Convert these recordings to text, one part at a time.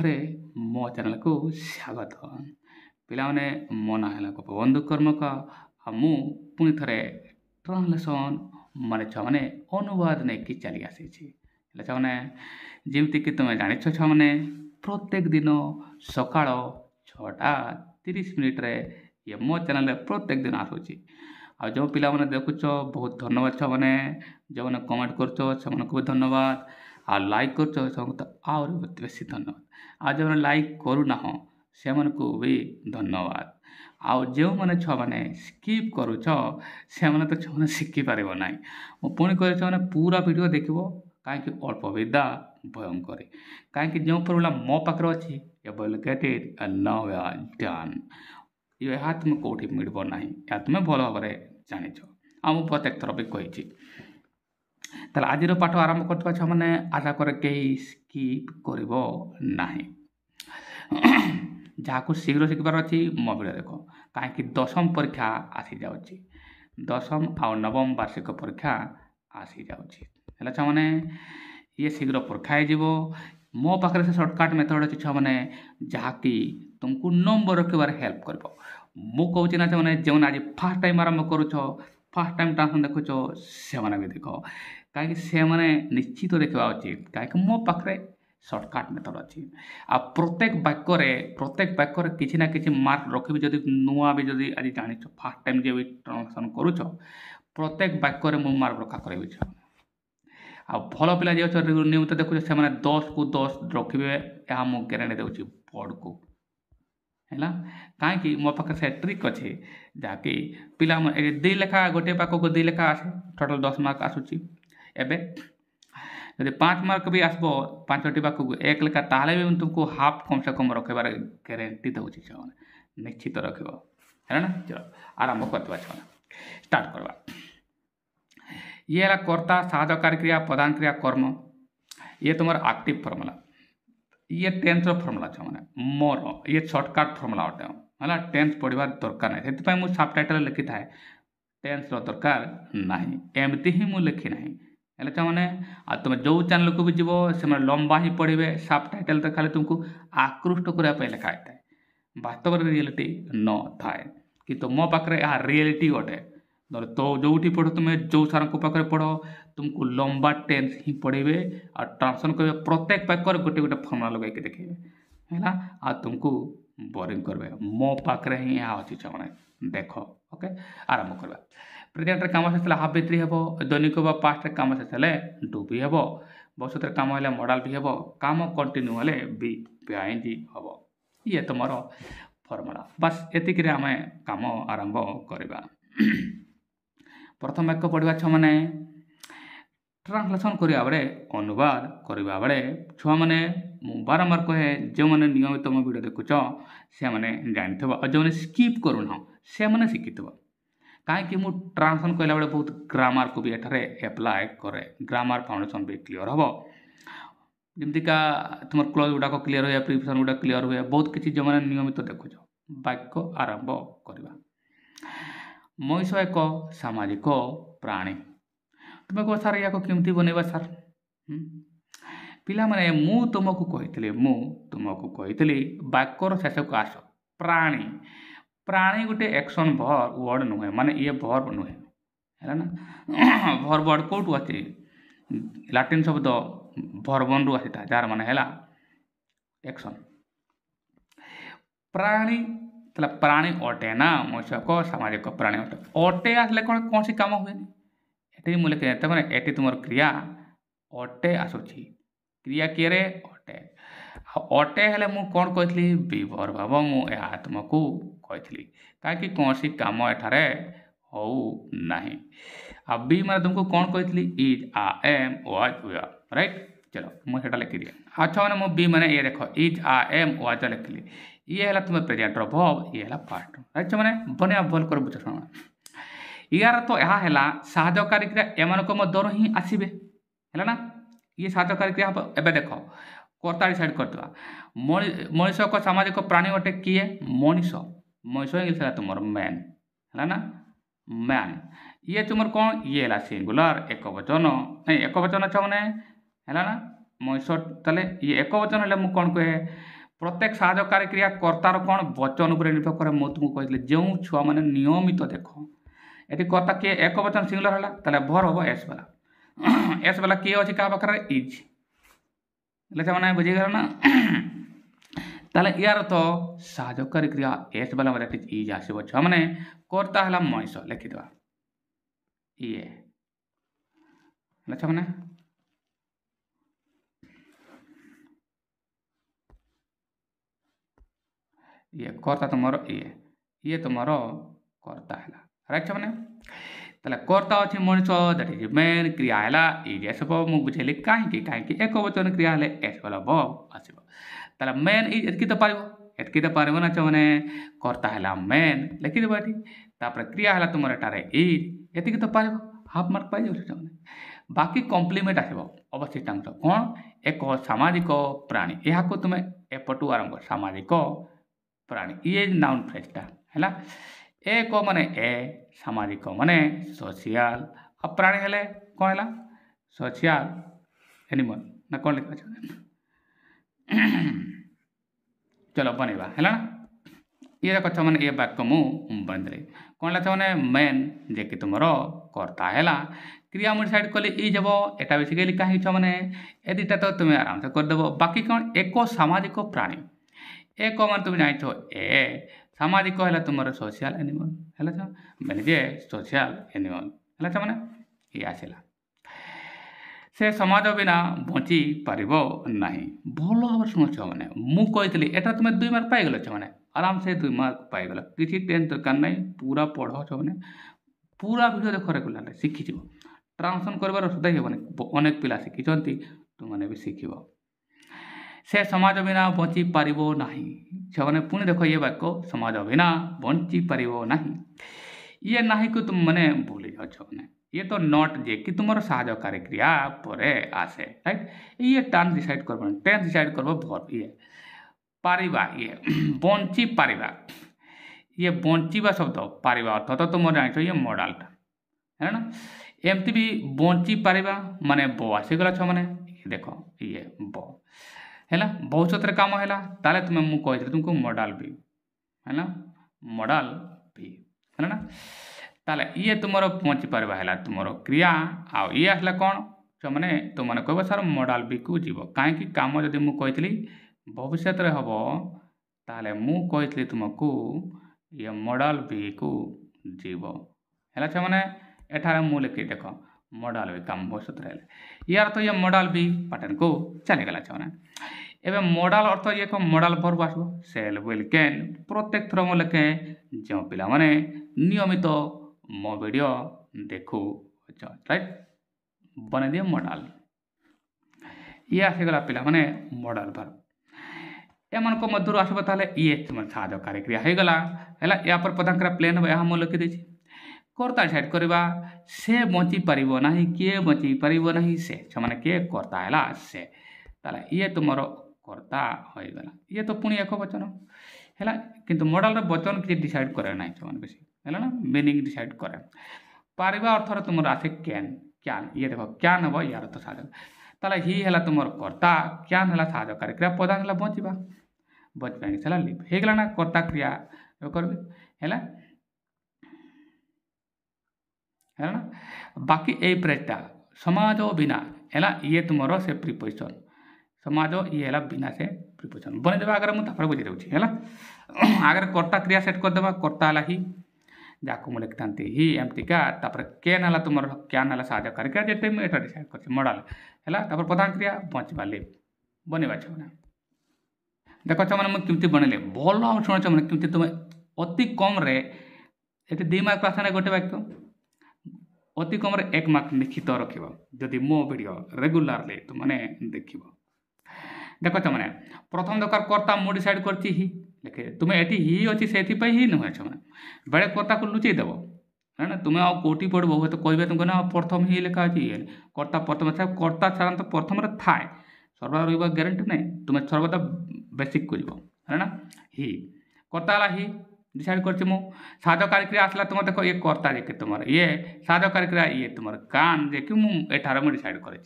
ଥରେ ମୋ ଚ୍ୟାନେଲକୁ ସ୍ୱାଗତ। ପିଲାମାନେ ମୋ ନାଁ ହେଲା ଗୋପବନ୍ଧୁ କର୍ମକ ଆଉ ମୁଁ ପୁଣି ଥରେ ଟ୍ରାନ୍ସଲେସନ୍ ମାନେ ଛୁଆମାନେ ଅନୁବାଦ ନେଇକି ଚାଲି ଆସିଛି। ହେଲେ ଛୁଆମାନେ ଯେମିତିକି ତୁମେ ଜାଣିଛ ଛୁଆମାନେ ପ୍ରତ୍ୟେକ ଦିନ ସକାଳ 6:30 ଇଏ ମୋ ଚ୍ୟାନେଲରେ ପ୍ରତ୍ୟେକ ଦିନ ଆସୁଛି। ଆଉ ଯେଉଁ ପିଲାମାନେ ଦେଖୁଛ ବହୁତ ଧନ୍ୟବାଦ ଛୁଆମାନେ, ଯେଉଁମାନେ କମେଣ୍ଟ କରୁଛ ସେମାନଙ୍କୁ ବି ଧନ୍ୟବାଦ, ଆଉ ଲାଇକ୍ କରୁଛ ସେମାନଙ୍କୁ ତ ଆହୁରି ବେଶୀ ଧନ୍ୟବାଦ। ଆଉ ଯେଉଁମାନେ ଲାଇକ୍ କରୁନାହଁ ସେମାନଙ୍କୁ ବି ଧନ୍ୟବାଦ। ଆଉ ଯେଉଁମାନେ ଛୁଆମାନେ ସ୍କିପ୍ କରୁଛ ସେମାନେ ତ ଛୁଆମାନେ ଶିଖିପାରିବ ନାହିଁ। ମୁଁ ପୁଣି କହିଛି ଛୁଆମାନେ ପୁରା ଭିଡ଼ିଓ ଦେଖିବ, କାହିଁକି ଅଳ୍ପ ବିଦ୍ୟା ଭୟଙ୍କରୀ। କାହିଁକି ଯେଉଁ ଫର୍ମୁଲା ମୋ ପାଖରେ ଅଛି you will get it nowhere done। ଏହା ତୁମେ କେଉଁଠି ମିଳିବ ନାହିଁ, ଏହା ତୁମେ ଭଲ ଭାବରେ ଜାଣିଛ। ଆଉ ମୁଁ ପ୍ରତ୍ୟେକ ଥର ବି କହିଛି। ତାହେଲେ ଆଜିର ପାଠ ଆରମ୍ଭ କରୁଥିବା ଛୁଆମାନେ ଆଶା କରେ କେହି ସ୍କିପ୍ କରିବ ନାହିଁ। ଯାହାକୁ ଶୀଘ୍ର ଶିଖିବାର ଅଛି ମୋ ଭିଡ଼ିଓ ଦେଖ, କାହିଁକି ଦଶମ ପରୀକ୍ଷା ଆସିଯାଉଛି। ଦଶମ ଆଉ ନବମ ବାର୍ଷିକ ପରୀକ୍ଷା ଆସିଯାଉଛି। ହେଲେ ଛୁଆମାନେ ଇଏ ଶୀଘ୍ର ପରୀକ୍ଷା ହେଇଯିବ। ମୋ ପାଖରେ ସେ ସର୍ଟକଟ୍ ମେଥଡ଼ ଅଛି ଛୁଆମାନେ, ଯାହାକି ତୁମକୁ ନମ୍ବର ରଖିବାରେ ହେଲ୍ପ କରିବ। ମୁଁ କହୁଛି ନା ସେମାନେ ଯେଉଁମାନେ ଆଜି ଫାର୍ଷ୍ଟ ଟାଇମ୍ ଆରମ୍ଭ କରୁଛ, ଫାର୍ଷ୍ଟ ଟାଇମ୍ ଟ୍ରାନ୍ସଲେସନ୍ ଦେଖୁଛ, ସେମାନେ ବି ଦେଖ, କାହିଁକି ସେମାନେ ନିଶ୍ଚିତ ଦେଖିବା ଉଚିତ। କାହିଁକି ମୋ ପାଖରେ ସର୍ଟକଟ୍ ମେଥଡ଼ ଅଛି। ଆଉ ପ୍ରତ୍ୟେକ ବାକ୍ୟରେ କିଛି ନା କିଛି ମାର୍କ ରଖିବି। ଯଦି ନୂଆ ବି ଯଦି ଆଜି ଜାଣିଛ, ଫାର୍ଷ୍ଟ ଟାଇମ୍ ଯେ ବି ଟ୍ରାନ୍ସଲେସନ୍ କରୁଛ, ପ୍ରତ୍ୟେକ ବାକ୍ୟରେ ମୁଁ ମାର୍କ ରଖା କରିବି ଛୁଆ। ଆଉ ଭଲ ପିଲା ଯିଏ ଅଛନ୍ତି ନିୟମିତ ଦେଖୁଛ ସେମାନେ 10କୁ 10 ରଖିବେ, ଏହା ମୁଁ ଗ୍ୟାରେଣ୍ଟି ଦେଉଛି ବୋର୍ଡ଼କୁ। ହେଲା, କାହିଁକି ମୋ ପାଖରେ ସେ ଟ୍ରିକ୍ ଅଛି, ଯାହାକି ପିଲାମାନେ 2 ଲେଖା ଗୋଟିଏ ପାଖକୁ 2 ଲେଖା ଆସେ, ଟୋଟାଲ୍ 10 ମାର୍କ ଆସୁଛି। ଏବେ ଯଦି 5 ମାର୍କ ବି ଆସିବ 5ଟି ପାଖକୁ 1 ଲେଖା, ତାହେଲେ ବି ମୁଁ ତୁମକୁ ହାଫ୍ କମ୍ ସେ କମ୍ ରଖିବାର ଗ୍ୟାରେଣ୍ଟି ଦେଉଛି ଛୁଆମାନେ, ନିଶ୍ଚିତ ରଖିବ। ହେଲା ନା, ଚଲ ଆରମ୍ଭ କରିଦେବା ଛୁଆମାନେ, ଷ୍ଟାର୍ଟ କରିବା। ଇଏ ହେଲା କର୍ତ୍ତା, ସାହାଯ୍ୟକାରୀ କ୍ରିୟା, ପ୍ରଧାନ କ୍ରିୟା, କର୍ମ। ଇଏ ତୁମର ଆକ୍ଟିଭ୍ ଫର୍ମୁଲା। ଇଏ ଟେନ୍ସର ଫର୍ମୁଲା ଛୁଆମାନେ, ମୋର ଇଏ ସର୍ଟକଟ୍ ଫର୍ମୁଲା ଅଟେ। ହେଲା, ଟେନ୍ସ ପଢ଼ିବା ଦରକାର ନାହିଁ, ସେଥିପାଇଁ ମୁଁ ସବଟାଇଟଲ୍ ଲେଖିଥାଏ ଟେନ୍ସର ଦରକାର ନାହିଁ, ଏମିତି ହିଁ ମୁଁ ଲେଖି ନାହିଁ। ହେଲେ ଛୁଆମାନେ ଆଉ ତୁମେ ଯେଉଁ ଚ୍ୟାନେଲକୁ ବି ଯିବ ସେମାନେ ଲମ୍ବା ହିଁ ପଢ଼ିବେ, ସବଟାଇଟଲ୍ ତ ଖାଲି ତୁମକୁ ଆକୃଷ୍ଟ କରିବା ପାଇଁ ଲେଖା ହେଇଥାଏ, ବାସ୍ତବରେ ରିଏଲିଟି ନଥାଏ। କିନ୍ତୁ ମୋ ପାଖରେ ଏହା ରିଏଲିଟି ଅଟେ। ତ ଯେଉଁଠି ପଢ଼, ତୁମେ ଯେଉଁ ସାର୍ଙ୍କ ପାଖରେ ପଢ଼, ତୁମକୁ ଲମ୍ବା ଟେନ୍ସ ହିଁ ପଢ଼େଇବେ ଆଉ ଟ୍ରାନ୍ସଲେସନ୍ କରିବେ। ପ୍ରତ୍ୟେକ ବାକ୍ୟରେ ଗୋଟେ ଗୋଟେ ଫର୍ମୁଲା ଲଗାଇକି ଦେଖେଇବେ। ହେଲା, ଆଉ ତୁମକୁ ବୋରିଂ କରିବେ। ମୋ ପାଖରେ ହିଁ ଏହା ଅଛି ଛୁଆମାନେ, ଦେଖ। ଓକେ, ଆରମ୍ଭ କରିବା। ପ୍ରେଜେଣ୍ଟରେ କାମ ଶେଷ ହେଲେ ହାଫ୍ ବି 3 ହେବ, ଦୈନିକ ବା ପାଷ୍ଟରେ କାମ ଶେଷ ହେଲେ ଡୁ ବି ହେବ, ଭବିଷ୍ୟତରେ କାମ ହେଲେ ମଡ଼ାଲ ବି ହେବ, କାମ କଣ୍ଟିନ୍ୟୁ ହେଲେ ବି ପିଆଇଏନଜି ହେବ। ଇଏ ତୁମର ଫର୍ମୁଲା। ବାସ୍ ଏତିକିରେ ଆମେ କାମ ଆରମ୍ଭ କରିବା। ପ୍ରଥମ ବାକ୍ୟ ପଢ଼ିବା ଛୁଆମାନେ, ଟ୍ରାନ୍ସଲେସନ୍ କରିବା ବେଳେ, ଅନୁବାଦ କରିବା ବେଳେ ଛୁଆମାନେ ମୁଁ ବାରମ୍ବାର କହେ, ଯେଉଁମାନେ ନିୟମିତ ମୋ ଭିଡ଼ିଓ ଦେଖୁଛ ସେମାନେ ଜାଣିଥିବ, ଆଉ ଯେଉଁମାନେ ସ୍କିପ୍ କରୁନାହଁ ସେମାନେ ଶିଖିଥିବ। କାହିଁକି ମୁଁ ଟ୍ରାନ୍ସଲେସନ୍ କଲା ବେଳେ ବହୁତ ଗ୍ରାମାରକୁ ବି ଏଠାରେ ଆପ୍ଲାଏ କରେ। ଗ୍ରାମାର ଫାଉଣ୍ଡେସନ୍ ବି କ୍ଲିଅର୍ ହେବ, ଯେମିତିକା ତୁମର କ୍ଲୋଜ୍ ଗୁଡ଼ାକ କ୍ଲିଅର୍ ହୁଏ, ପ୍ରିପୋଜିସନ୍ ଗୁଡ଼ାକ କ୍ଲିଅର୍ ହୁଏ, ବହୁତ କିଛି ଯେଉଁମାନେ ନିୟମିତ ଦେଖୁଛ। ବାକ୍ୟ ଆରମ୍ଭ କରିବା। ମଣିଷ ଏକ ସାମାଜିକ ପ୍ରାଣୀ। ତୁମେ କହ ସାର୍ ୟାକୁ କେମିତି ବନେଇବା ସାର୍? ପିଲାମାନେ ମୁଁ ତୁମକୁ କହିଥିଲି ବାକ୍ୟର ଶେଷକୁ ଆସ। ପ୍ରାଣୀ, ପ୍ରାଣୀ ଗୋଟେ ଆକ୍ସନ୍ ୱାର୍ଡ଼ ନୁହେଁ, ମାନେ ଇଏ ଭର୍ବ ନୁହେଁ। ହେଲା ନା, ଭର୍ବ ୱାର୍ଡ଼ କେଉଁଠୁ ଅଛି? ଲାଟିନ୍ ଶବ୍ଦ ଭର୍ବନରୁ ଆସିଥାଏ, ଯାହାର ମାନେ ହେଲା ଆକ୍ସନ୍। ପ୍ରାଣୀ, ତାହେଲେ ପ୍ରାଣୀ ଅଟେ ନା, ମଣିଷ ଏକ ସାମାଜିକ ପ୍ରାଣୀ ଅଟେ। ଅଟେ ଆସିଲେ କ'ଣ କୌଣସି କାମ ହୁଏନି, ଏଠି ମୁଁ ଲେଖେ। ତାମାନେ ଏଠି ତୁମର କ୍ରିୟା ଅଟେ ଆସୁଛି। କ୍ରିୟା କିଏରେ? ଅଟେ। ଆଉ ଅଟେ ହେଲେ ମୁଁ କ'ଣ କହିଥିଲି? ବି ଭର୍ବ ଭାବ। ମୁଁ ଏହା ତୁମକୁ କହିଥିଲି, କାହିଁକି କୌଣସି କାମ ଏଠାରେ ହଉ ନାହିଁ। ଆଉ ବି ମାନେ ତୁମକୁ କ'ଣ କହିଥିଲି? Is, are, am, was, were, right. ଚଲ ମୁଁ ସେଇଟା ଲେଖିଦିଏ। ଆଉ ଛୁଆମାନେ ମୁଁ ବି ମାନେ ଇଏ ଦେଖ, ଇଜ୍, ଆ, ଏମ୍, ୱାଜ୍ ଲେଖିଲି। ଇଏ ହେଲା ତୁମେ ପ୍ରେଜେଣ୍ଟର ଭର୍ବ, ଇଏ ହେଲା ପାଷ୍ଟ। ରାଇଟ୍ ଛୁଆମାନେ, ବନେଇବା ଭଲ କରି ବୁଝ ଶୁଣ। ইয়ার তো ଏହା ହେଲା ସାହାଯ୍ୟକାରୀ କ୍ରିୟା, ଏମାନଙ୍କ ମଧ୍ୟରୁ ହିଁ ଆସିବେ। ହେଲା ନା, ଇଏ ସାହାଯ୍ୟକାରୀ କ୍ରିୟା ହେବ। ଏବେ ଦେଖ, କର୍ତ୍ତା ଡିସାଇଡ୍ କରିଦେବା। ମଣିଷ ଏକ ସାମାଜିକ ପ୍ରାଣୀ ଅଟେ। କିଏ? ମଣିଷ। ମଣିଷ ଇଂଲିଶ ହେଲା ତୁମର ମ୍ୟାନ୍। ହେଲା ନା, ମ୍ୟାନ୍। ଇଏ ତୁମର କ'ଣ? ଇଏ ହେଲା ସିଙ୍ଗୁଲାର, ଏକବଚନ। ନାଇଁ, ଏକବଚନ ଛୁଆମାନେ ହେଲା ନା, ମଣିଷ। ତାହେଲେ ଇଏ ଏକବଚନ ହେଲେ ମୁଁ କ'ଣ କୁହେ? प्रत्येक साहाय्यकारी क्रिया कर्तार कौन वचन उपर निर्भर करे मु तुमको कहले जो छुआ माने नियमित देख एटी कर्ता किए एक वचन सिंगुलर होला ताले भर हो एस वाला एस वाला किए अछि का बकरे इज लेचा माने बुझी गल ना ताले यार तो साहाय्यकारी क्रिया एस वाला माने इज आसीबो छुआ माने कर्ता हला मइस लिखि दवा ये लेचा माने ये कर्ता तुमर ये तुमर कर्ता है राइट मैंने ताले कर्ता अच्छी मनुष्य दैट इज मेन क्रिया है इज एसब मुझे बुझेली कहीं एक वचन क्रिया हेले एस वाला ब आसब ताले मेन इज एतकी तो पार ना मैंने कर्ता है मेन लिखिदेव ये तापर क्रिया है तुम एटारे इज एतिक तो पार हाफ मार्क पाई जाऊँ बाकी कम्प्लीमेंट आसब अवशिष्टांश कौन एक सामाजिक प्राणी यहाँ तुम एपटू आरंभ सामाजिक प्राणी ये नाउन फ्रेजटा है एक माने ए सामाजिक माने सोशियल अब प्राणी हेले कौन है सोशियल एनिमल ना कौन लिखा चलो बनवा है ना ये देखो मैंने ये वाक्य मुझे बनदे कौन लगे मैंने मेन जे कि तुम कर्ता है क्रिया मुझे साइड कले ई जब एटा बेसिकली कहीं मैंने ए दुटा तो तुम्हें आराम से करदेव बाकी कौन एक सामाजिक प्राणी एक मान तुम जान ए सामाजिक है तुम सोशियल एनिमल है मैंने जे सोशियल एनिमल है मैंने ये आसला से समाज बिना बची पार ना भल भाव शुणुच मैंने मुझे एटा तुम 2 मार्क पाईगल मैंने आराम से 2 मार्क पाईगल किसी टेंशन दरकार ना पूरा पढ़ मैंने पूरा वीडियो देख रेगुलर शिखिज ट्रांसलेशन कर सुधा हेबनी अनेक पिला शिखी तुमने भी शिख से समाज बिना बची पार ना छे पुणी देख ये वाक्य समाज बिना बची पार ना ये ना को तुम मैंने भूली जाओ मैंने ये तो नॉट जे कि तुम साहाय्यकारी क्रिया पर आसे राइट ये टेंस डिसाइड कर टेंस डिसाइड कर भर ये पारिबा ये बंची पारिबा ये बंचीबा शब्द पारिबा अर्थ तो तुम जान ये मॉडलटा है ना एमती भी बंची पारिबा माने ब आसीगला छ माने देख ये ब है भविष्य काम है ताले तुम मुझे कही तुमको मॉडल भी है ना मॉडल भी है ना ताले ये तुम पहुँची पार है तुम क्रिया आउ ये आसला कौन जो मैंने तुमने कह सर मॉडल भी को जीव कहीं कम जदि मुझे कही भविष्य हम ताले मुझे तुमको ये मॉडल भी को जीव है मैंने एठार मु लिखी देख मॉडल भी काम भविष्य यार तो ये मॉडल भी पैटर्न को चलीगला मैंने एवं मॉडल अर्थ ये मॉडल भर्ब आसो सेल विल कैन प्रत्येक थर मुझे लिखे जो पिला माने नियमित मो वीडियो देखु राइट बने दिए मॉडल ये आसीगला पिला माने मॉडल भर्ब एम मध्य आसो ताले ये तुम साहाय्यकारी क्रिया हो गला है या पर प्रधान क्रिया प्लेन हम यहाँ मुझे लिखिदे कर्ता डिसाइड करवा से बची पार ना किए बची पार ना से माने किए कर्ता है से ताले ये तुम कर्ता हो गला ये तो पुणी एक वचन है किंतु मॉडल वचन किसी डिसाइड करे ना मैंने बेसी है ना मीनिंग डिसाइड करे पारिबा अर्थ तुम आसे कैन क्यान ये देख क्यान हम यार तो साधक ताले ही है तुम कर्ता क्यान है साहाय्यकारी क्रिया प्रधान है बचवा बचपा है लिप हो गला ना कर्ता क्रिया कर है ना बाकी ए प्रेटा समाज बिना है ये तुम से प्रिपोजिशन समाज ये है बिना से प्रिपोजिशन बने देवा अगर मुझे बुझे दूसरी है आगे कर्ता क्रिया सेट करदे कर्ता है ही जहाँ मुझे लिखता ही एमतीका केन है तुम क्यान है साहाय्यकारी क्रिया जेटे मुझे डिसाइड कर मॉडल है प्रधान क्रिया बचवा लिप बनवा मैंने देख मैंने मुझे केमती बनइली भल शुण मैंने केमती तुम अति कम रे ये 2 मार्क आसाना गोटे वाक्य अति कम 1 मार्क लिखित रख जदि मो वीडियो रेगुलारली तुमने देख देख मैंने प्रथम दरकार कर्ता मु डिसाइड कर लिखे तुम्हें ये ही अच्छी से ही नुहे मैंने बेड़े कर्ता को लुचई देव है ना तुम्हें आउ कौटी पढ़ब हे तो कहे तुमको ना प्रथम ही लिखा अच्छी ये कर्ता प्रथम कर्ता साधारण प्रथम थाए सर्वदा रहा ग्यारंटी नहीं तुम्हें सर्वदा बेसिक को है ना ही कर्ता ही डिसाइड कर साहाय्यकारी क्रिया आसला तुम देख ये कर्ता जे तुम ये साहाय्यकारी क्रिया ये तुम कान जे कि मुझे डिसाइड कर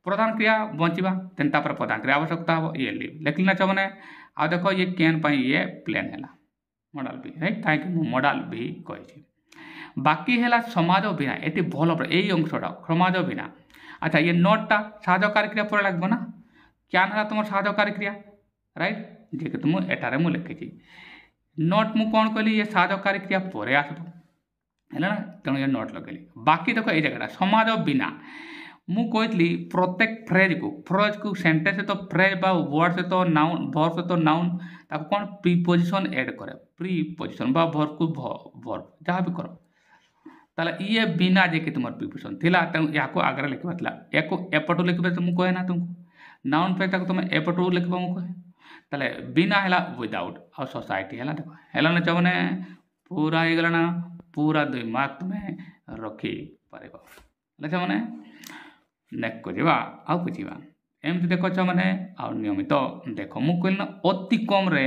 प्रधान क्रिया बंचिबा तेन तापर प्रधान क्रिया आवश्यकता हो ये लिव लिखली ना छमने आ देखो ये कैन पाई ये प्लेन हैला मॉडल बी राइट काहे कि मॉडल बी कहि बाकी हैला समाज बिना एटी भल एई अंशटा समाज बिना अच्छा ये नोटटा साधकारी क्रिया पर लागबो ना क्या ना तुम साधकारी क्रिया राइट जे कि तुम एटारे मु लिखिछि नोट मु कोन कहली ये साधकारी क्रिया पर आसबो हैला ना तेणु ये नोट लगेली बाकी देखो ये जगह समाज बिना मु कहली प्रत्येक फ्रेज को सेंटेंस तो फ्रेज बा वर्ड से तो नाउन वर्ब से तो नाउन ताको कोन प्रीपोजिशन ऐड करे प्रीपोजिशन बा वर्ब को वर्ब जहाँ भी करो ताले ये बिना जे कि तुम प्रीपोजिशन थिला तेणु याको आगे लिखबा थिला एको एपटो लिखबे तो मु कहे ना तुमको नाउन पे ताको तुम एपटो लिखबा मु कहे ताले बिना हैला विदाउट और सोसाइटी हैला देखो हैला न चवने पूरा हे गला ना पूरा 2 मार्क तुम्हें रखी पारिबो लेछ माने नेक को जीवा आ बुझीबा एमती देखो छ माने आ नियमित देखो मु कहल ना अति कम रे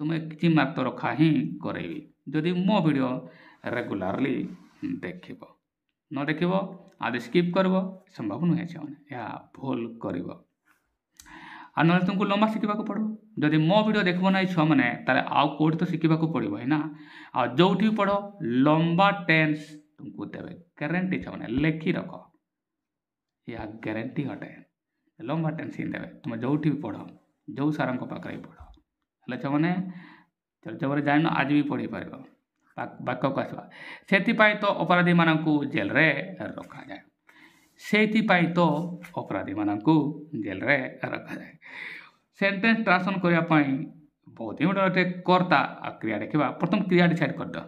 तुम्हें किछि मार्क तो रखा ही करेबी जदि मो वीडियो रेगुलरली देखिबो न देखिबो आदि स्किप करबो संभव नुहे छ माने या भूल करबो आ न तुमको लंबा शिखा पड़ो जदि मो वीडियो देखबो ना छ माने ताले आउ कोड तो शिखा पड़ो है ना आ जोठी पढ़ो लंबा टेंस तुमको देबे गारंटी छ माने लेखी रखो या गारंटी हटे लंबा टेंस इन देबे तुम जोठी भी पढ़ो जो सारंग पाखरे पढ़ो हले छ माने चर्चा जान आज भी पढ़ी पारिबो बाक्य को आसवा सेथिपाई तो अपराधी मानकू जेल रे रखा जाए सेथिपाई तो अपराधी मानकू जेल रे रखा जाए सेंटेंस ट्रांसलेशन करिया पई बहुत ही गोटे कर्ता क्रिया देखा प्रथम क्रिया डिसाइड कर दो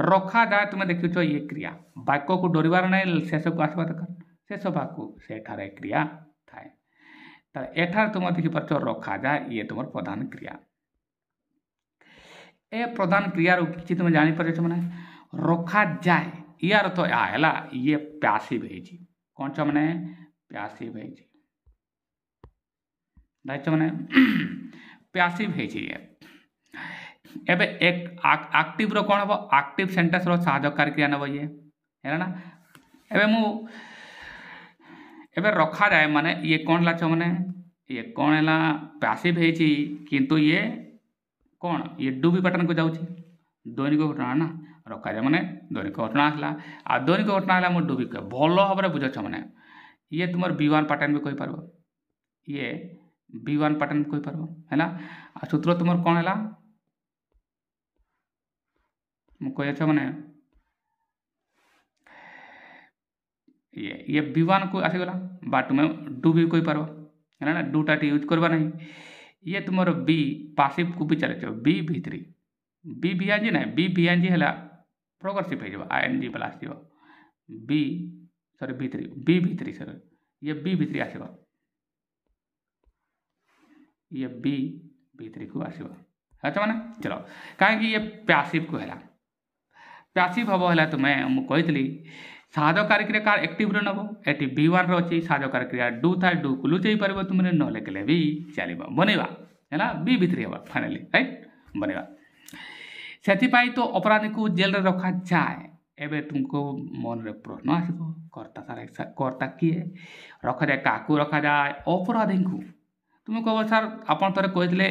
रखा जाए तुम देखुच ये क्रिया वाक्य को डरबार ना शेष को आसवा दरकार शेष वाक्य सेठारे क्रिया थाए एठार तुम देखिपार रखा जाए ये तुम प्रधान क्रिया ए प्रधान क्रिया कि तुम जापर मैंने रखा जाए यार तो आला ये पैसिव है कौन सा मैंने पैसिव है मैंने पैसिव है ये एबे एक एक्टिव रो कौन हम एक्टिव सेंटेंस रो साधकारी क्रिया नब ये है ना एबे मु एबे रखा जाए माने ये कौन ला मैंने ये कौन है पैसिव है किंतु ये कौन ये डूबी पैटर्न को जाऊँगी दैनिक घटना ना रखा जाए मैंने दैनिक घटना आसला आ दैनिक घटना है मोर डूबी के भल भाव बुझ मैंने ये तुम B1 पैटर्न भी कहीपर ये B1 पैटर्न भी कहीपर है ना सूत्र तुम कौन है मुझे मैंने ये B1 को आसीगला बा तुम डू भी कहीपर है ना डूटा यूज करवा नहीं ये तुम बी पासिव को भी चले बी भित्री बी भिआनजी ना बी भिआनजी है प्रोग्रेसिव हो ING प्लस आसो बी सॉरी भित्री बी भित्री सर ये बी भित्री आसो ये बी भित्री को आसो अच्छा मैंने चलो कहीं ये पैसिव को है पैसिव हम है तुम्हें मुझे कही साधकारी क्रिया कार एक्टिव नब ये B1 रही साधकारी क्रिया डू था डू को लुचई पार तुम न लिखले भी चलो बनवा है ना बी भित्री हम फाइनाली राइट बनवा से तो अपराधी को जेल रे रखा जाए एबे तुमको मन रे प्रश्न आसो कर्ता किए रखा जाए क्या रखा जाए अपराधी को तुम कह सर आप थे कहते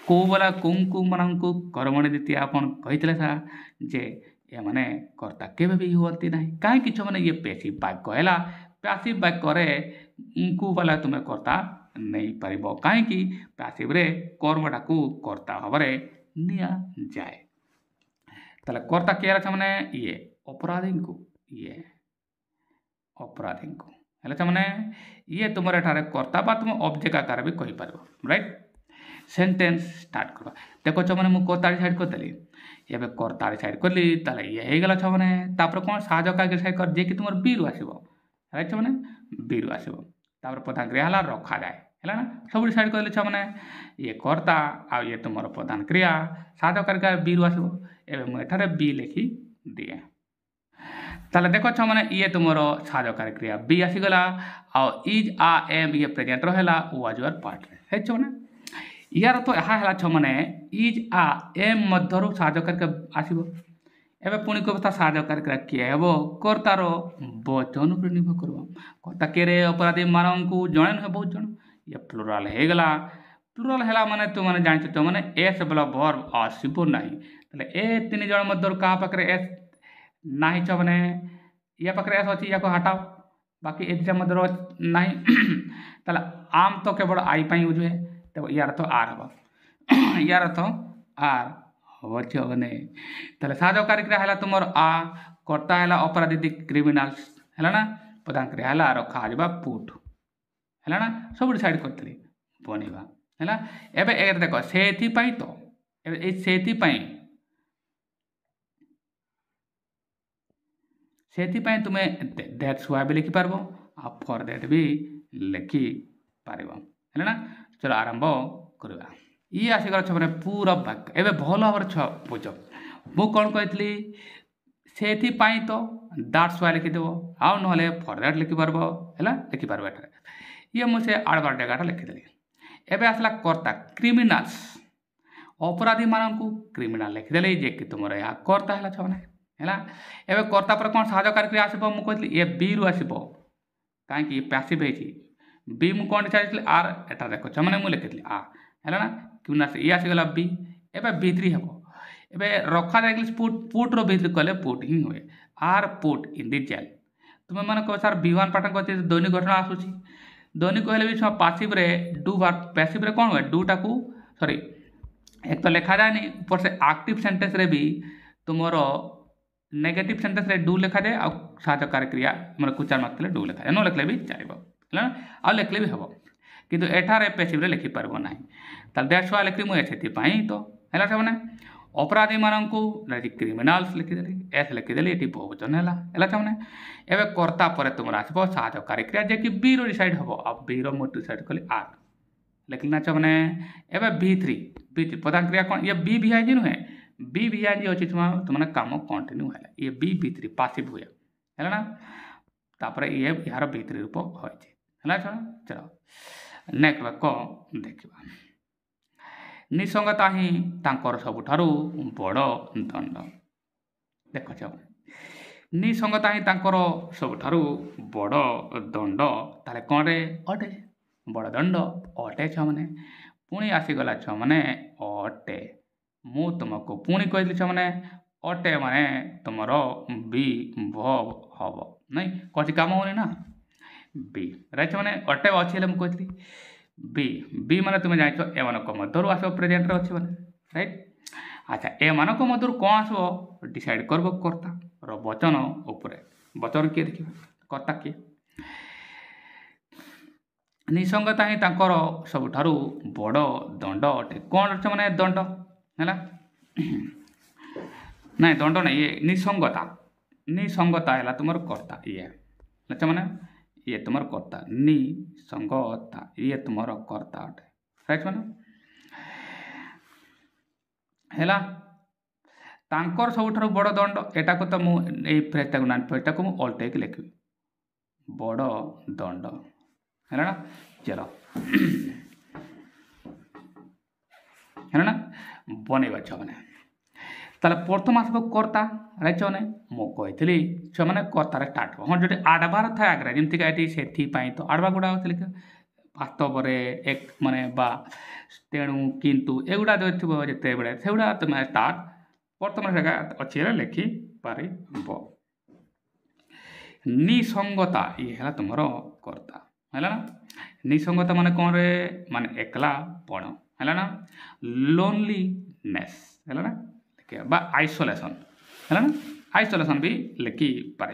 कौ बेला कौ मान करमणि दीती आपते सर जे ये माने कर्ता केबे भी होती ना कहीं किछ माने ये पैसिव वाक्य है पैसिव वाक्य को वाला तुम्हें कर्ता नहीं पार कहीं पैसिव रे कर्मटा को कर्ता भाव निया जाए ताले कर्ता किए मैंने ये अपराधी को ये अपराधी को है मैंने ये तुम एठारे कर्ता बा तुम ऑब्जेक्ट आकार भी कहीपर राइट सेंटेंस स्टार्ट कर देखो मैंने मुझे कर्ता डिसाइड करदेली ये कर्ता डिसाइड कली ताले ये गला छ मैंने तापर कौन साधकारी डिसाइड कर जे कि तुम बी रु आसो राइट मैंने बी रु आसो तापर प्रधान क्रिया है रखा जाए है ना सब डिसाइड कर छ मैंने ये कर्ता आ ये तुम प्रधान क्रिया साधकारी क्रिया बी रु आसो एवं मुझे बी लिखि दिए ताले देखो छ मैंने ये तुम साधकारी क्रिया बी आसीगला आ इज आ एम ये प्रेजेंट रहा वाज यूर पार्ट है मैंने यार तो यहाँ है मैंने इज आ एम मध्यरु साधकारी आसो एबे पुणी कथा साहाय्यकारी क्रिया किए हेब कर्तार वचन उपर निर्भर करब कर्ता केरे अपराधी मानू जड़े नुहे बहुत जन ये प्लुराल होगला प्लुराल है माने तुम मैंने जान तो मैंने एस बला वर्ब आसब ना ए 3 जन मध्य क्या पाखे एस ना मैंने या पाखे एस अच्छी या हटाओ बाकी ए दुटा मध्य ना ताले आम तो केवल आई यूज हुए तब यार तो आर हम यार अर्थ आर हम मैंने ताले साहाय्यकारी क्रिया है तुम आ कर्ता है अपराधी क्रिमिनाल्स है ना प्रधान क्रिया है रखा पुट है ना सब डिसाइड करी बनवा है एबे देख से तो से तुम्हें दैट्स व्हाई भी लिखिपार आ फॉर दैट भी लिखिपार है ना चलो आरंभ करवा ये आसीगला छो मैंने पूरा वाक्य एवं भल भाव छ बुझ मु कौन कही से तो दैट्स व्हाई लिखिदेव आउ ना फॉर दैट लिखिपार है लिखिपार ये मुझे आड़बार डेगाटा लिखिदेली एवं आसला कर्ता क्रिमिनाल्स अपराधी मानू क्रिमिनाल लिखिदेली जे कि तुम यहाँ कर्ता है छो मैंने है एवं कर्ता पर कौन साहाय्यकारी क्रिया आसब मुझे ये बी रु आसब कहीं पैसिव है बी मु कौन चाहिए आर एटा देख मैंने मुझे लिखी आ है ना क्रिमिनाल ये आसीगला बी एवं B3 हम एवं रखा जाए पुट पुट रो कले पुट ही हुए are put in the jail तुम्हें मैंने कह सर B1 पाठ कहते दैनिक घटना आसूसी दैनिक कहले भी पासिव रे डू बार पैसिव रे कौन हुए डू टाकू सॉरी एक तो लिखा जाए नहीं ऊपर से एक्टिव सेंटेंस रे भी तुमरो नेगेटिव सेंटेंस रे डू लिखा जाए आ साहाय्यकारी क्रिया मतलब कुचार मार्क डू लिखा जाए न लिखले भी चलो है आ लिखले भी हम किंतु एठारे पैसिव रे लिखि पारबो नाही ताल दैट्स व्हाई लिखि मुए सेति पाई तो हैला छमने अपराधी मानू क्रिमिनाल्स लिखिदेली एस लिखिदेली ये बहुवचन है छमने एवं कर्ता पर तुम आसब साहाय्यकारी क्रिया जे कि बी रो डिसाइड हम आ बी रो मु डिसाइड कली आर लिखना छमने एवं B3 प्रधान क्रिया कौन ये बी भी आई नुहे बी भी आई अच्छी तुमने काम कंटिन्यू है ये B3 पासिव हुए है ना तापर ये यार B3 रूप होइछे है चलो नेक्स्ट वाक्य देखा निसंगता ही तांकर सबुठारु बड़ दंड देख निसंगता ही तांकर सबुठारु बड़ दंड ताले कौन रे अटे बड़ दंड अटे छ माने पुणी आसीगला छ माने अटे मु तुमको पुणी कही छ माने अटे माने तुमर बी भव हब नहीं कौन काम होनी ना बी राइट माने अटे अच्छे मुझे बी बी माने तुम्हें जान एम मध्य आस प्रेजेंट अच्छे मैंने राइट अच्छा एम मध्य कौन आसो डिसाइड कर कर्ता वचन उपरे वचन किए देखिए कर्ता किए निसंगता ही तांकर सबुठारु बड़ दंड अटे कौन अच्छे मैंने दंड है ना दंड ना ये निसंगता है तुम कर्ता ये अच्छा मैंने ये तुम कर्ता निसंगता ये तुम कर्ता अटे राइट मैंने है तांकर सबुठारु बड़ दंड एटा को तो मुझे फ्रेजटा को ना फ्रेजटा को मुझे अल्टेक लिखी बड़ दंड है ना चलो है ना बनवा छने ताले प्रथम आसब कर्ता राइट छने मुझे छुआ कर्तार स्टार्ट हो हाँ जो आडबार था आगे जमीक से तो आडबा गुड़ा लिख वास्तव एक माने बा तेणु किंतु एगुड़ा जो थी जिते बड़े से गुड़ा तुम स्टार्ट प्रथम अच्छे लिखि पार निसंगता ये है तुम कर्ता है ना निसंगता माने कौन रे माने एकला पण है ना लोनलीनेस है ना बा आइसोलेशन है ना आइसोलेशन भी लिखि पार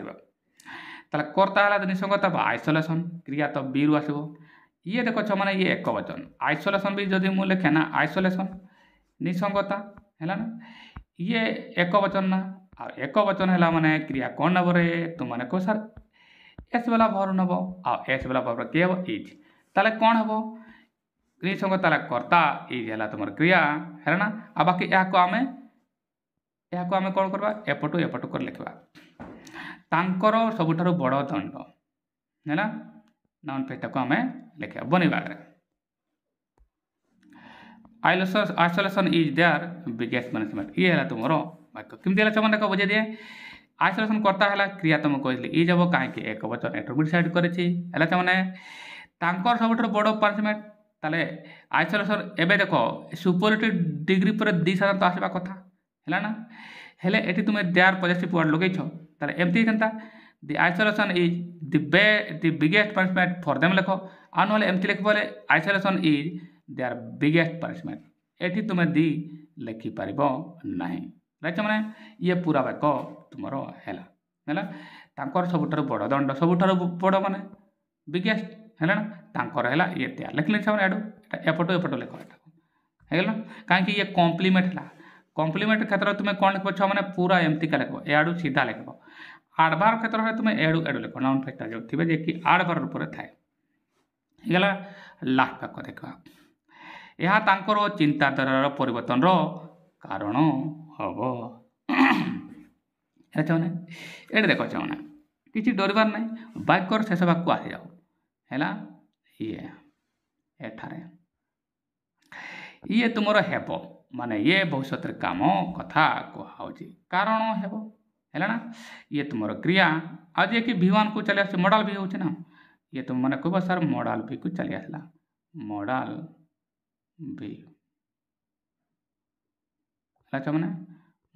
ताले कर्ता है निसंगता बा आइसोलेशन क्रिया तो बी रु आसो ये देख मैंने ये एक वचन आइसोलेशन भी जदि मुझे लिखे ना आइसोलेशन निसंगता है ना ये एक वचन ना आ एक वचन है माने क्रिया कौन नब रे तुम मैंने कह सर एस वाला भर नब आ एस वाला भर किए हम इज ताले कौन हम निसंगता कर्ता इज है तुम क्रिया है ना आ बाकी यहाँ कौन करवा एपटू एपटू कर लिखा तांकर सबुठारु बड़ दंड है ना नाउन पेजटा को आम लिखा बनवा isolation is their biggest punishment ये है तुम ବାକ୍ୟ କେମିତି ହେଲା ଛୁଆମାନେ ଦେଖ ବୁଝେଇ ଦିଏ। ଆଇସୋଲେସନ୍ କର୍ତ୍ତା ହେଲା କ୍ରିୟା ତୁମକୁ କହିଥିଲି ଇ যাব କାହିଁକି ଏକବଚନ ଏଟ୍ରିବ୍ୟୁଟ୍ ସାଇଡ୍ କରିଛି ହେଲା ଛୁଆମାନେ ତାଙ୍କର ସବୁଠାରୁ ବଡ଼ ପାର୍ଟନରମେଣ୍ଟ ତାହେଲେ ଆଇସୋଲେସନ୍ ଏବେ ଦେଖ ସୁପରଲେଟିଭ୍ ଡିଗ୍ରୀ ପରେ ଦି ସାଧାରଣତଃ ଆସିବା କଥା ହେଲା ନା ହେଲେ ଏଠି ତୁମେ ଦେୟାର ପଜେସିଭ୍ ୱାର୍ଡ ଲଗେଇଛ ତାହେଲେ ଏମିତି ହେଇଥାନ୍ତା the isolation is the biggest punishment for them ଲେଖ ଆଉ ନହେଲେ ଏମିତି ଲେଖିବ ବୋଲେ isolation is their biggest punishment ଏଠି ତୁମେ ଦି ଲେଖିପାରିବ ନାହିଁ ରାଇଟ୍ ମାନେ ଇଏ ପୁରା ବାକ୍ୟ ତୁମର ହେଲା ହେଲା ତାଙ୍କର ସବୁଠାରୁ ବଡ଼ ଦଣ୍ଡ ସବୁଠାରୁ ବଡ଼ ମାନେ ବିଗେଷ୍ଟ ହେଲା ନା ତାଙ୍କର ହେଲା ଇଏ ଦେୟାର ଲେଖିଲେ ସେମାନେ ଏଠୁ ଏପଟୁ ଏପଟୁ ଲେଖ ଏଟାକୁ ହେଇଗଲା କାହିଁକି ଇଏ କମ୍ପ୍ଲିମେଣ୍ଟ ହେଲା କମ୍ପ୍ଲିମେଣ୍ଟ କ୍ଷେତ୍ରରେ ତୁମେ କ'ଣ ଲେଖିବ ଛୁଆ ମାନେ ପୁରା ଏମିତିକା ଲେଖିବ ଏଆଡ଼ୁ ସିଧା ଲେଖିବ ଆଡ଼ଭାର କ୍ଷେତ୍ରରେ ତୁମେ ଏଡ଼ୁ ଏଡ଼ୁ ଲେଖ ନାଉନ୍ ଫେକ୍ଟର ଯେଉଁ ଥିବେ ଯେ କି ଆଡ଼ଭାର ରୂପରେ ଥାଏ ହେଇଗଲା ଲାଷ୍ଟ ବାକ୍ୟ ଦେଖିବା ଏହା ତାଙ୍କର ଚିନ୍ତାଧାରାର ପରିବର୍ତ୍ତନର କାରଣ ହବ ମାନେ ଏଠି ଦେଖ ଛୁଆମାନେ କିଛି ଡରିବାର ନାହିଁ ବାକ୍ୟର ଶେଷ ବାକ୍ୟକୁ ଆସିଯାଉ ହେଲା ଇଏ ଏଠାରେ ଇଏ ତୁମର ହେବ ମାନେ ଇଏ ଭବିଷ୍ୟତରେ କାମ କଥା କୁହାହେଉଛି କାରଣ ହେବ ହେଲା ନା ଇଏ ତୁମର କ୍ରିୟା ଆଉ ଯିଏକି V1କୁ ଚାଲି ଆସୁଛି ମଡ଼ାଲ ବି ହେଉଛି ନା ଇଏ ତୁମ ମାନେ କହିବ ସାର୍ ମଡ଼ାଲ ବିକୁ ଚାଲି ଆସିଲା ମଡ଼ାଲ ବି ହେଲା ମାନେ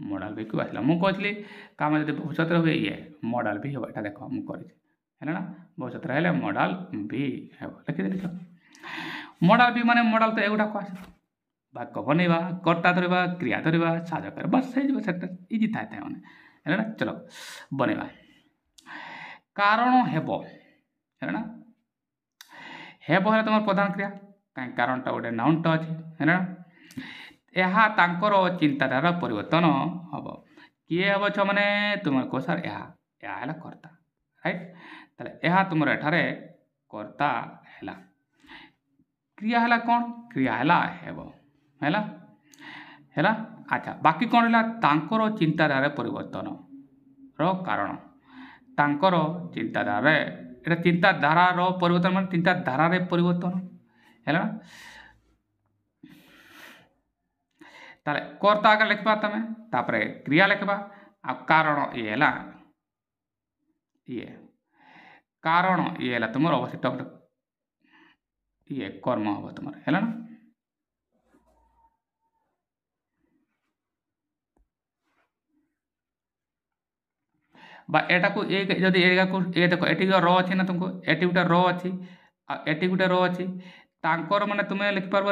ମଡ଼ାଲ ବିକୁ ଆସିଲା ମୁଁ କହିଥିଲି କାମ ଯଦି ଭବିଷ୍ୟତରେ ହୁଏ ଇଏ ମଡ଼ାଲ ବି ହେବ ଏଇଟା ଦେଖ ମୁଁ କରିଛି ହେଲା ନା ଭବିଷ୍ୟତରେ ହେଲେ ମଡ଼ାଲ ବି ହେବ ଲେଖିଦେଲି ମଡ଼ାଲ ବି ମାନେ ମଡ଼ାଲ ତ ଏଗୁଡ଼ାକ ଆସିବ ବାକ୍ୟ ବନେଇବା କର୍ତ୍ତା ଧରିବା କ୍ରିୟା ଧରିବା ସାହାଯ୍ୟ କରିବା ବାସ୍ ହେଇଯିବ ସେଟା ଇଜି ଥାଏ ମାନେ ହେଲା ନା ଚଲ ବନେଇବା କାରଣ ହେବ ହେଲା ନା ହେବ ହେଲା ତୁମର ପ୍ରଧାନ କ୍ରିୟା କାହିଁକି କାରଣଟା ଗୋଟେ ନାଉନ୍ଟା ଅଛି ହେଲା ନା ଏହା ତାଙ୍କର ଚିନ୍ତାଧାରା ପରିବର୍ତ୍ତନ ହେବ କିଏ ହେବ ଛୁଆ ମାନେ ତୁମର କହ ସାର୍ ଏହା ହେଲା କର୍ତ୍ତା ରାଇଟ୍ ତାହେଲେ ଏହା ତୁମର ଏଠାରେ କର୍ତ୍ତା ହେଲା କ୍ରିୟା ହେଲା କ'ଣ କ୍ରିୟା ହେଲା ହେବ ହେଲା ହେଲା ଆଚ୍ଛା ବାକି କ'ଣ ହେଲା ତାଙ୍କର ଚିନ୍ତାଧାରାରେ ପରିବର୍ତ୍ତନର କାରଣ ତାଙ୍କର ଚିନ୍ତାଧାରାରେ ଏଇଟା ଚିନ୍ତାଧାରାର ପରିବର୍ତ୍ତନ ମାନେ ଚିନ୍ତାଧାରାରେ ପରିବର୍ତ୍ତନ ହେଲା ତାହେଲେ କର୍ତ୍ତା ଆଗ ଲେଖିବା ତୁମେ ତାପରେ କ୍ରିୟା ଲେଖିବା ଆଉ କାରଣ ଇଏ ହେଲା ଇଏ କାରଣ ଇଏ ହେଲା ତୁମର ଅବଶିଷ୍ଟ ଇଏ କର୍ମ ହେବ ତୁମର ହେଲା ନା বা এটাକୁ ଯଦି ଏଟାକୁ ଦେଖ ଏଠି ର ଅଛି ନା ତୁମକୁ ଏଠି ଗୋଟେ ର ଅଛି ଆଉ ଏଠି ଗୋଟେ ର ଅଛି ତାଙ୍କର ମାନେ ତୁମେ ଲେଖିପାରିବ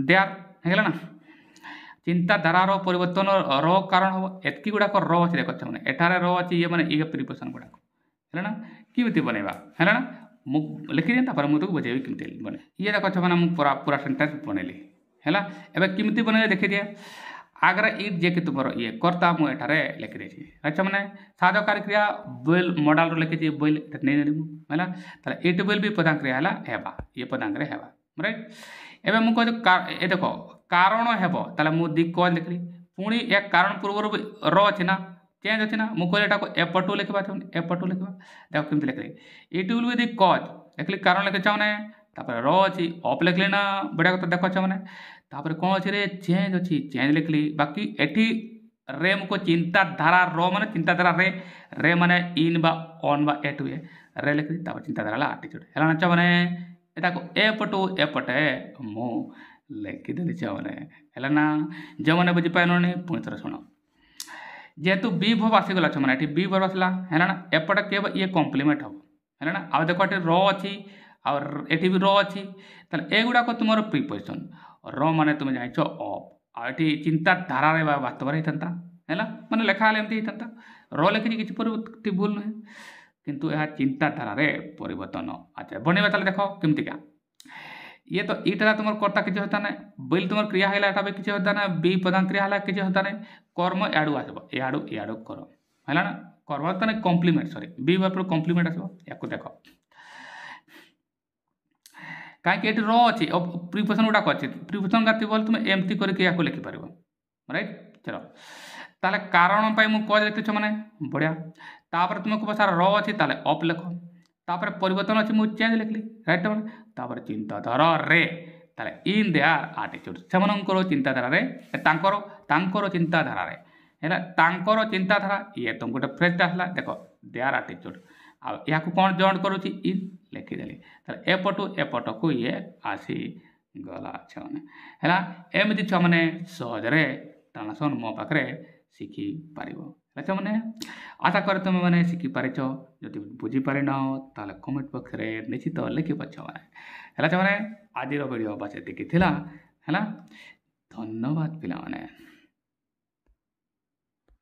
ଦେୟାର ହେଇଗଲା ନା ଚିନ୍ତାଧାରାର ପରିବର୍ତ୍ତନ ର କାରଣ ହେବ ଏତିକି ଗୁଡ଼ାକ ର ଅଛି ଦେଖ ମାନେ ଏଠାରେ ର ଅଛି ଇଏ ମାନେ ଇଏ ପ୍ରିପୋଜିସନ୍ ଗୁଡ଼ାକ ହେଲା ନା କେମିତି ବନେଇବା ହେଲା ନା ମୁଁ ଲେଖିଦିଏ ତାପରେ ମୁଁ ତାକୁ ବୁଝେଇବି କେମିତି ବନେ ଇଏ ଦେଖ ମାନେ ମୁଁ ପୁରା ସେଣ୍ଟେନ୍ସ ବନେଇଲି ହେଲା ଏବେ କେମିତି ବନେଇଲେ ଦେଖିଦିଏ आगरा इट जे कि तुम ये कर्ता मुझे एठारे लिखी अच्छा मैंने साधकारी क्रिया बोल मॉडल लिखी बोल नहीं है ताले इट बोल भी प्रधान क्रिया है ये प्रधान क्रिया है राइट एवं मुझे ये देख कारण हेब ताले मु दी कज लिखली पुणी या कारण पूर्व र अच्छी ना चेंज अच्छी ना मुझे को एपटू लिखा एपटू लिखा देख कमी लिखली इट विल बी दी कज लिखली कारण लिखे मैंने र अच्छी अप लिखली ना बढ़िया कथा देख मैंने तापर कौन अच्छे चेंज अच्छी चेंज लिखली बाकी एटी रे मुझको चिंताधारा रो माने चिंताधारा रे माने इन बा ऑन बा एट हुए रे लिखली तापर चिंताधारा आटीट्यूड है ना मैंने एटा को एपटू एपटे मु लिखिदेली मैंने है ना जो मैंने बुझीपारे पुणी थोड़ा शुण जेहेतु बी भव आसीगला मैंने ये बी भव आसला है ना एपटे के ये कम्प्लीमेंट हम है ना आउ देख ये र अच्छी आठी भी र अच्छी एगुड़ाक तुम प्रिपोजिशन र माने तुम जाइछ अफ आठी चिंताधारा बास्तव होता है मैंने लेखा एमती होता र लिखी किसी भूल नुहे किंतु यह चिंताधारा परिवर्तन अच्छा बनवा ताले देख केमतिका ये तो इटा तुम कर्ता किसी होता ना बैल तुम क्रिया है भी किसी होता ना बी प्रधान क्रिया है किसी होता नहीं कर्म याडू आसो याडू कर्म है ना कर्म तो नहीं complement sorry be verb complement आसो या देख कहीं र अच्छी प्रिपोजिशन गुड़ाक अच्छी प्रिपोजिशन गाती बोल तुम एमती करके लिखिपार राइट चलो ताले कारण मुझे लिखी मैंने बढ़िया तापर तुम कह सार र अच्छी ताले अप लिख तापर परिवर्तन अच्छी मुझे चेंज लिखली राइट तापर चिंताधारा रे ताले इन देयर आटीट्यूड से चिंताधारा रे चिंताधारा ହେଲା ତାଙ୍କର ଚିନ୍ତାଧାରା ଇଏ ତ ଗୋଟେ ଫ୍ରେଜ୍ଟା ଆସିଲା ଦେଖ ଦେୟାର ଆଟିଚ୍ୟୁଡ଼ ଆଉ ଏହାକୁ କ'ଣ ଜଏଣ୍ଟ କରୁଛି ଇନ୍ ଲେଖିଦେଲି ତାହେଲେ ଏପଟୁ ଏପଟକୁ ଇଏ ଆସିଗଲା ଛୁଆମାନେ ହେଲା ଏମିତି ଛୁଆମାନେ ସହଜରେ ଟ୍ରାନ୍ସଲେସନ୍ ମୋ ପାଖରେ ଶିଖିପାରିବ ହେଲା ଛୁଆମାନେ ଆଶା କରେ ତୁମେମାନେ ଶିଖିପାରିଛ ଯଦି ବୁଝିପାରିନ ତାହେଲେ କମେଣ୍ଟ ବକ୍ସରେ ନିଶ୍ଚିତ ଲେଖିବ ଛୁଆମାନେ ହେଲା ଛୁଆମାନେ ଆଜିର ଭିଡ଼ିଓ ବାସ୍ ଏତିକି ଥିଲା ହେଲା ଧନ୍ୟବାଦ ପିଲାମାନେ।